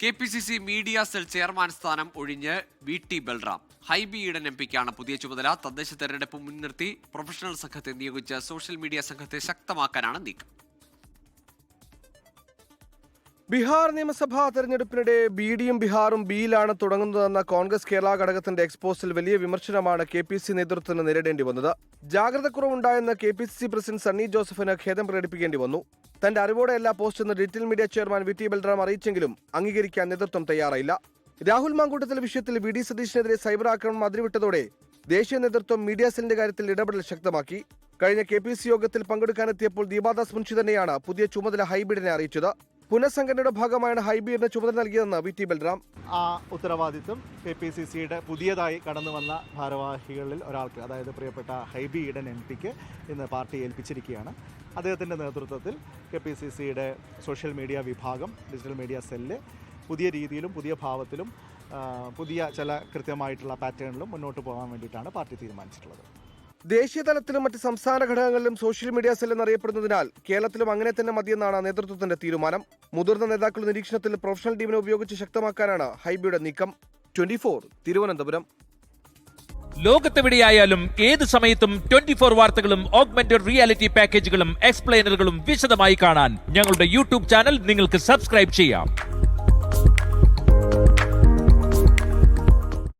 KPCC media cell chairman സ്ഥാനം ഒഴിഞ്ഞ് VT Balram. Hibi Eden എംപിക്കാണ് പുതിയ ചുമതല. തദ്ദേശ തെരഞ്ഞെടുപ്പ് മുൻനിർത്തി പ്രൊഫഷണൽ സംഘത്തെ നിയോഗിച്ച് സോഷ്യൽ മീഡിയ സംഘത്തെ ശക്തമാക്കാനാണ് നീക്കം. ബീഹാർ നിയമസഭാ തെരഞ്ഞെടുപ്പിനിടെ ബിഡിയും ബീഹാറും ബിയിലാണ് തുടങ്ങുന്നതെന്ന കോൺഗ്രസ് കേരള ഘടകത്തിന്റെ എക്സ്പോസിൽ വലിയ വിമർശനമാണ് KPCC നേതൃത്വത്തിന് നേരിടേണ്ടി വന്നത്. ജാഗ്രതക്കുറവുണ്ടായെന്ന് KPCC പ്രസിഡന്റ് സണ്ണി ജോസഫിന് ഖേദം പ്രകടിപ്പിക്കേണ്ടി വന്നു. തന്റെ അറിവോടെയല്ല പോസ്റ്റെന്ന് digital media chairman VT Balram അറിയിച്ചെങ്കിലും അംഗീകരിക്കാൻ നേതൃത്വം തയ്യാറായില്ല. രാഹുൽ മാങ്കൂട്ടത്തിൽ വിഷയത്തിൽ VD സതീഷിനെതിരെ സൈബർ ആക്രമണം അതിരുവിട്ടതോടെ ദേശീയ നേതൃത്വം മീഡിയ സെല്ലിന്റെ കാര്യത്തിൽ ഇടപെടൽ ശക്തമാക്കി. കഴിഞ്ഞ KPCC യോഗത്തിൽ പങ്കെടുക്കാനെത്തിയപ്പോൾ ദീപാദാസ് മുൻഷി തന്നെയാണ് പുതിയ ചുമതല ഹൈബീഡിനെ അറിയിച്ചത്. പുനഃസംഘടനയുടെ ഭാഗമായാണ് ഹൈബീഡിന് ചുമതല നൽകിയതെന്ന് VT ബൽറാം. ആ ഉത്തരവാദിത്വം KPCCയുടെ പുതിയതായി കടന്നു വന്ന ഭാരവാഹികളിൽ ഒരാൾക്ക്, അതായത് പ്രിയപ്പെട്ട ഹൈബി ഈഡൻ MPക്ക് ഇന്ന് പാർട്ടി ഏൽപ്പിച്ചിരിക്കുകയാണ്. അദ്ദേഹത്തിൻ്റെ നേതൃത്വത്തിൽ KPCCയുടെ സോഷ്യൽ മീഡിയ വിഭാഗം, ഡിജിറ്റൽ മീഡിയ സെല്ല് പുതിയ രീതിയിലും പുതിയ ഭാവത്തിലും പുതിയ ചില കൃത്യമായിട്ടുള്ള പാറ്റേണിലും മുന്നോട്ട് പോകാൻ വേണ്ടിയിട്ടാണ് പാർട്ടി തീരുമാനിച്ചിട്ടുള്ളത്. ദേശീയ തലത്തിലും മറ്റ് സംസ്ഥാന ഘടകങ്ങളിലും സോഷ്യൽ മീഡിയ സെൽ എന്നറിയപ്പെടുന്നതിനാൽ കേരളത്തിലും അങ്ങനെ തന്നെ മതിയെന്നാണ് നേതൃത്വത്തിന്റെ തീരുമാനം. മുതിർന്ന നേതാക്കളുടെ നിരീക്ഷണത്തിൽ പ്രൊഫഷണൽ ടീമിനെ ഉപയോഗിച്ച് ശക്തമാക്കാനാണ് ഹൈബിയുടെ നീക്കം. 24 തിരുവനന്തപുരം. ലോകത്തെവിടെയായാലും ഏത് സമയത്തും 24 വാർത്തകളും ഓഗ്മെന്റഡ് റിയാലിറ്റി പാക്കേജുകളും എക്സ്പ്ലെയിനറുകളും വിശദമായി കാണാൻ ഞങ്ങളുടെ YouTube ചാനൽ നിങ്ങൾക്ക് സബ്സ്ക്രൈബ് ചെയ്യാം.